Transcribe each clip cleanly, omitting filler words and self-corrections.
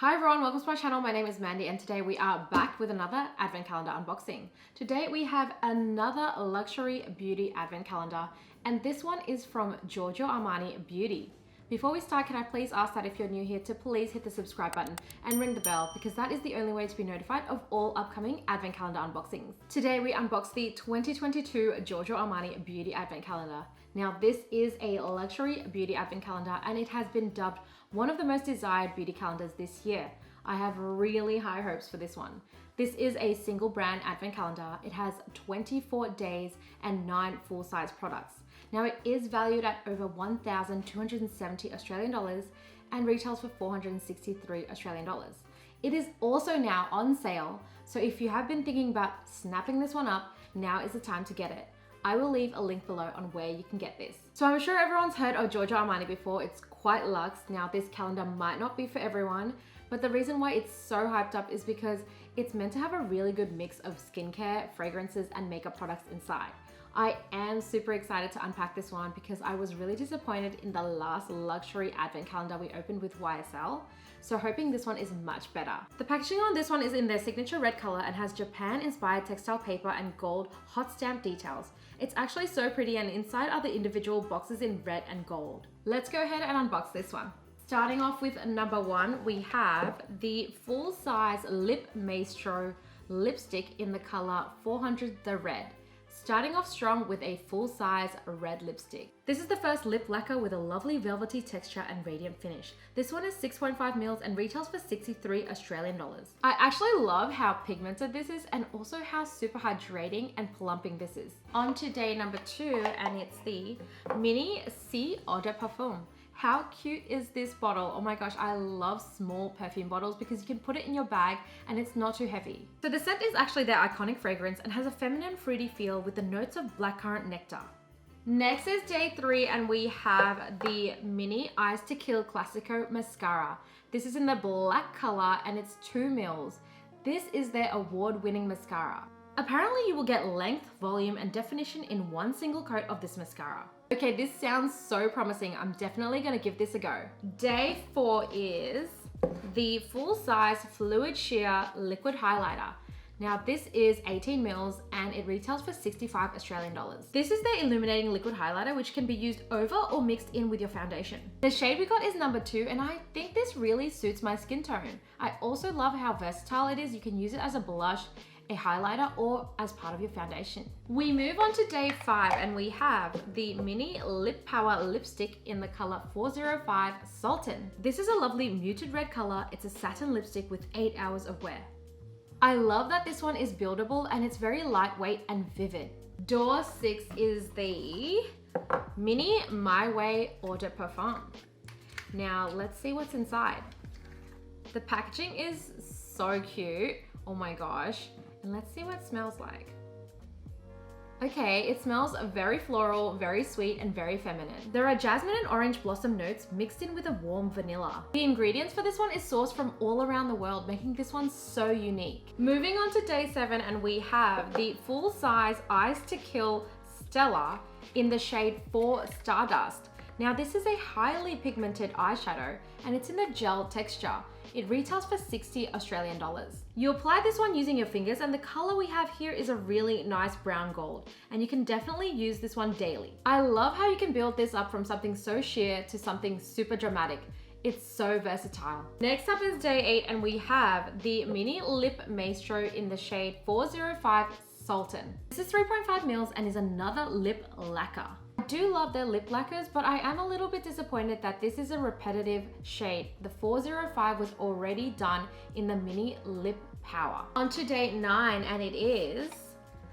Hi everyone, welcome to my channel. My name is Mandy and today we are back with another advent calendar unboxing. Today we have another luxury beauty advent calendar and this one is from Giorgio Armani Beauty. Before we start, can I please ask that if you're new here to please hit the subscribe button and ring the bell because that is the only way to be notified of all upcoming advent calendar unboxings. Today we unbox the 2022 Giorgio Armani Beauty Advent Calendar. Now this is a luxury beauty advent calendar and it has been dubbed one of the most desired beauty calendars this year. I have really high hopes for this one. This is a single brand advent calendar. It has 24 days and 9 full-size products. Now it is valued at over 1,270 Australian dollars and retails for 463 Australian dollars. It is also now on sale, so if you have been thinking about snapping this one up, now is the time to get it. I will leave a link below on where you can get this. So I'm sure everyone's heard of Giorgio Armani before. It's quite luxe. Now this calendar might not be for everyone, but the reason why it's so hyped up is because it's meant to have a really good mix of skincare, fragrances, and makeup products inside. I am super excited to unpack this one because I was really disappointed in the last luxury advent calendar we opened with YSL. So hoping this one is much better. The packaging on this one is in their signature red color and has Japan-inspired textile paper and gold hot stamp details. It's actually so pretty and inside are the individual boxes in red and gold. Let's go ahead and unbox this one. Starting off with number one, we have the full-size Lip Maestro lipstick in the color 400 the Red. Starting off strong with a full-size red lipstick. This is the first lip lacquer with a lovely velvety texture and radiant finish. This one is 6.5 mils and retails for 63 Australian dollars. I actually love how pigmented this is and also how super hydrating and plumping this is. On to day number two, and it's the Mini C Eau de Parfum. How cute is this bottle? Oh my gosh, I love small perfume bottles because you can put it in your bag and it's not too heavy. So the scent is actually their iconic fragrance and has a feminine fruity feel with the notes of blackcurrant nectar. Next is day three and we have the Mini Eyes to Kill Classico Mascara. This is in the black color and it's 2 mils. This is their award-winning mascara. Apparently you will get length, volume, and definition in one single coat of this mascara. Okay, this sounds so promising. I'm definitely gonna give this a go. Day four is the full-size Fluid Sheer Liquid Highlighter. Now this is 18 mils and it retails for 65 Australian dollars. This is the illuminating liquid highlighter which can be used over or mixed in with your foundation. The shade we got is number 2 and I think this really suits my skin tone. I also love how versatile it is. You can use it as a blush, a highlighter, or as part of your foundation. We move on to day 5 and we have the Mini Lip Power Lipstick in the color 405 Sultan. This is a lovely muted red color. It's a satin lipstick with 8 hours of wear. I love that this one is buildable and it's very lightweight and vivid. Door 6 is the Mini My Way Eau de Parfum. Now let's see what's inside. The packaging is so cute. Oh my gosh. And let's see what it smells like. Okay, it smells very floral, very sweet, and very feminine. There are jasmine and orange blossom notes mixed in with a warm vanilla. The ingredients for this one is sourced from all around the world, making this one so unique. Moving on to day 7, and we have the full-size Eyes to Kill Stella in the shade 4 Stardust. Now this is a highly pigmented eyeshadow and it's in the gel texture. It retails for 60 Australian dollars. You apply this one using your fingers and the color we have here is a really nice brown gold and you can definitely use this one daily. I love how you can build this up from something so sheer to something super dramatic. It's so versatile. Next up is day 8 and we have the Mini Lip Maestro in the shade 405 Sultan. This is 3.5 mils and is another lip lacquer. I do love their lip lacquers, but I am a little bit disappointed that this is a repetitive shade. The 405 was already done in the Mini Lip Power. On to day 9 and it is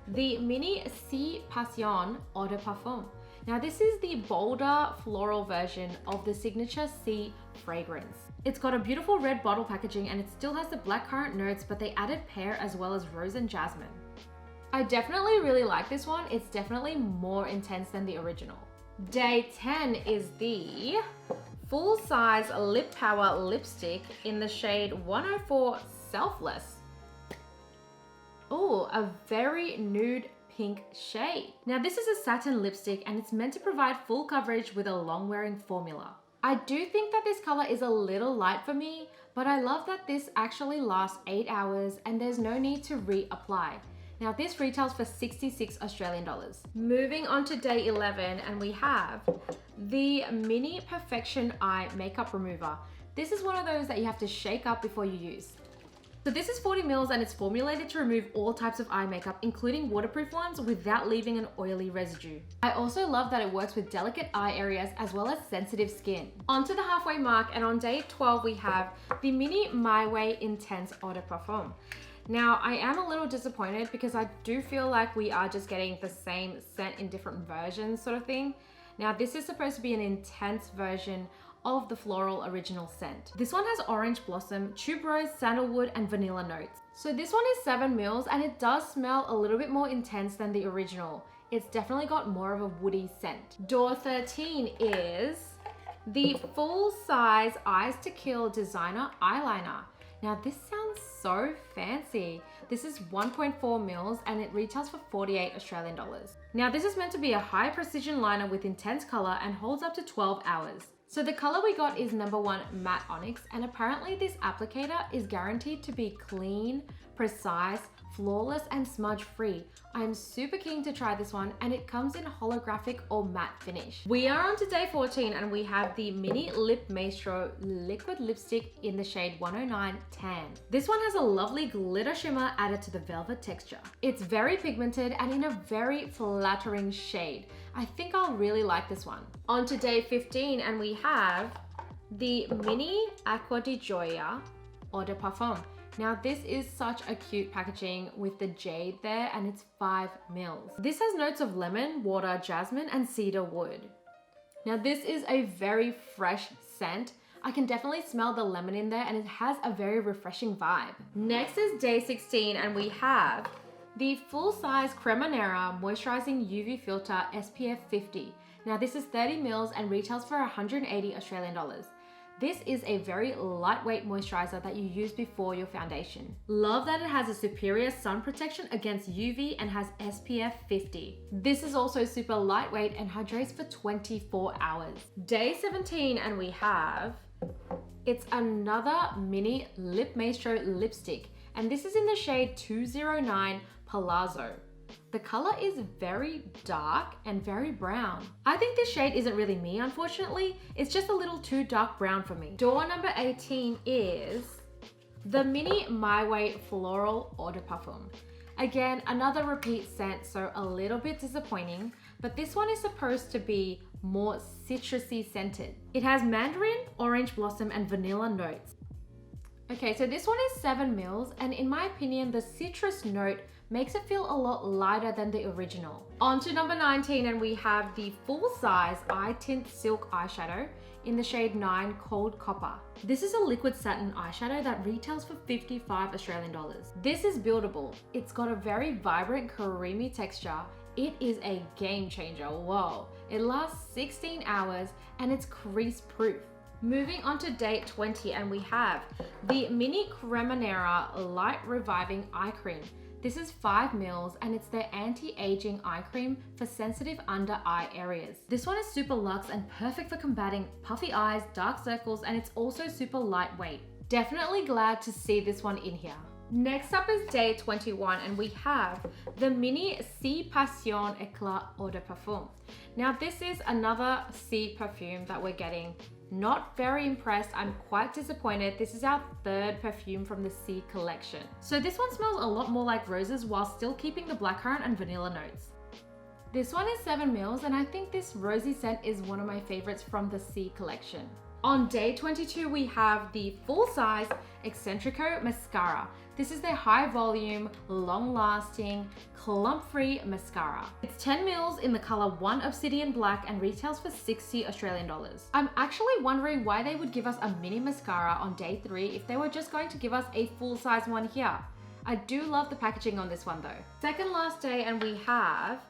the Mini C Passion Eau de Parfum. Now this is the bolder floral version of the signature C fragrance. It's got a beautiful red bottle packaging and it still has the blackcurrant notes, but they added pear as well as rose and jasmine. I definitely really like this one. It's definitely more intense than the original. Day 10 is the full-size Lip Power lipstick in the shade 104 Selfless. Oh, a very nude pink shade. Now this is a satin lipstick and it's meant to provide full coverage with a long-wearing formula. I do think that this color is a little light for me, but I love that this actually lasts 8 hours and there's no need to reapply. Now this retails for 66 Australian dollars. Moving on to day 11, and we have the Mini Perfection Eye Makeup Remover. This is one of those that you have to shake up before you use. So this is 40 mils and it's formulated to remove all types of eye makeup, including waterproof ones, without leaving an oily residue. I also love that it works with delicate eye areas as well as sensitive skin. On to the halfway mark, and on day 12 we have the Mini My Way Intense Eau de Parfum. Now, I am a little disappointed because I do feel like we are just getting the same scent in different versions sort of thing. Now, this is supposed to be an intense version of the floral original scent. This one has orange blossom, tuberose, sandalwood, and vanilla notes. So this one is 7 mils and it does smell a little bit more intense than the original. It's definitely got more of a woody scent. Door 13 is the full-size Eyes to Kill designer eyeliner. Now this sounds so fancy. This is 1.4 mils and it retails for 48 Australian dollars. Now this is meant to be a high precision liner with intense color and holds up to 12 hours. So the color we got is number 1 Matte Onyx, and apparently this applicator is guaranteed to be clean, precise, flawless, and smudge free. I am super keen to try this one, and it comes in holographic or matte finish. We are on to day 14 and we have the Mini Lip Maestro liquid lipstick in the shade 109 Tan. This one has a lovely glitter shimmer added to the velvet texture. It's very pigmented and in a very flattering shade. I think I'll really like this one. On to day 15 and we have the Mini Acqua di Gioia Eau de Parfum. Now this is such a cute packaging with the jade there, and it's 5 mils. This has notes of lemon, water, jasmine, and cedar wood. Now this is a very fresh scent. I can definitely smell the lemon in there and it has a very refreshing vibe. Next is day 16 and we have the full-size Cremonera Moisturizing UV Filter SPF 50. Now this is 30 mils and retails for 180 Australian dollars. This is a very lightweight moisturizer that you use before your foundation. Love that it has a superior sun protection against UV and has SPF 50. This is also super lightweight and hydrates for 24 hours. Day 17 and we have, it's another Mini Lip Maestro lipstick, and this is in the shade 209 Palazzo. The color is very dark and very brown. I think this shade isn't really me, unfortunately. It's just a little too dark brown for me. Door number 18 is the Mini My Way Floral Eau de Parfum. Again, another repeat scent, so a little bit disappointing, but this one is supposed to be more citrusy scented. It has mandarin, orange blossom, and vanilla notes. Okay, so this one is 7 mils, and in my opinion, the citrus note makes it feel a lot lighter than the original. On to number 19, and we have the full-size Eye Tint Silk Eyeshadow in the shade 9 Cold Copper. This is a liquid satin eyeshadow that retails for 55 Australian dollars. This is buildable. It's got a very vibrant, creamy texture. It is a game changer, whoa. It lasts 16 hours and it's crease proof. Moving on to day 20, and we have the Mini Cremonera Light Reviving Eye Cream. This is 5 mils and it's their anti-aging eye cream for sensitive under eye areas. This one is super luxe and perfect for combating puffy eyes, dark circles, and it's also super lightweight. Definitely glad to see this one in here. Next up is day 21 and we have the Mini Sea Passion Eclat Eau de Parfum. Now this is another sea perfume that we're getting. Not very impressed, I'm quite disappointed. This is our 3rd perfume from the Sea collection. So this one smells a lot more like roses while still keeping the blackcurrant and vanilla notes. This one is 7 mils and I think this rosy scent is one of my favorites from the Sea collection. On day 22, we have the full-size Eccentrico Mascara. This is their high-volume, long-lasting, clump-free mascara. It's 10 mils in the color 1 Obsidian Black and retails for 60 Australian dollars. I'm actually wondering why they would give us a mini mascara on day 3 if they were just going to give us a full-size one here. I do love the packaging on this one though. Second last day, and we have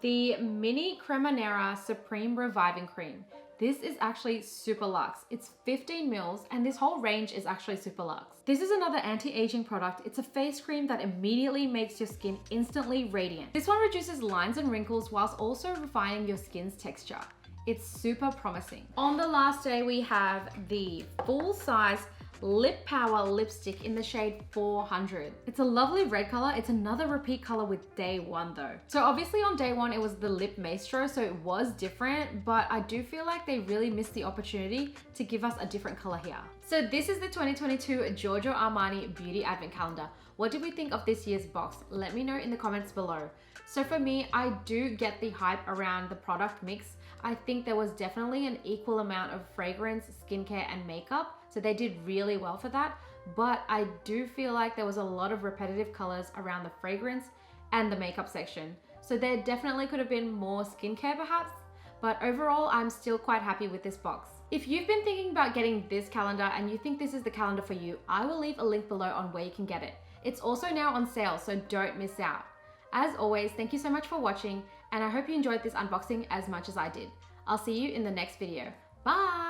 the Mini Cremonera Supreme Reviving Cream. This is actually super luxe. It's 15 mils and this whole range is actually super luxe. This is another anti-aging product. It's a face cream that immediately makes your skin instantly radiant. This one reduces lines and wrinkles whilst also refining your skin's texture. It's super promising. On the last day, we have the full-size Lip Power lipstick in the shade 400. It's a lovely red color. It's another repeat color with day one though. So obviously on day one, it was the Lip Maestro, so it was different, but I do feel like they really missed the opportunity to give us a different color here. So this is the 2022 Giorgio Armani Beauty Advent Calendar. What did we think of this year's box? Let me know in the comments below. So for me, I do get the hype around the product mix. I think there was definitely an equal amount of fragrance, skincare, and makeup. So they did really well for that. But I do feel like there was a lot of repetitive colors around the fragrance and the makeup section. So there definitely could have been more skincare perhaps. But overall, I'm still quite happy with this box. If you've been thinking about getting this calendar and you think this is the calendar for you, I will leave a link below on where you can get it. It's also now on sale, so don't miss out. As always, thank you so much for watching, and I hope you enjoyed this unboxing as much as I did. I'll see you in the next video. Bye!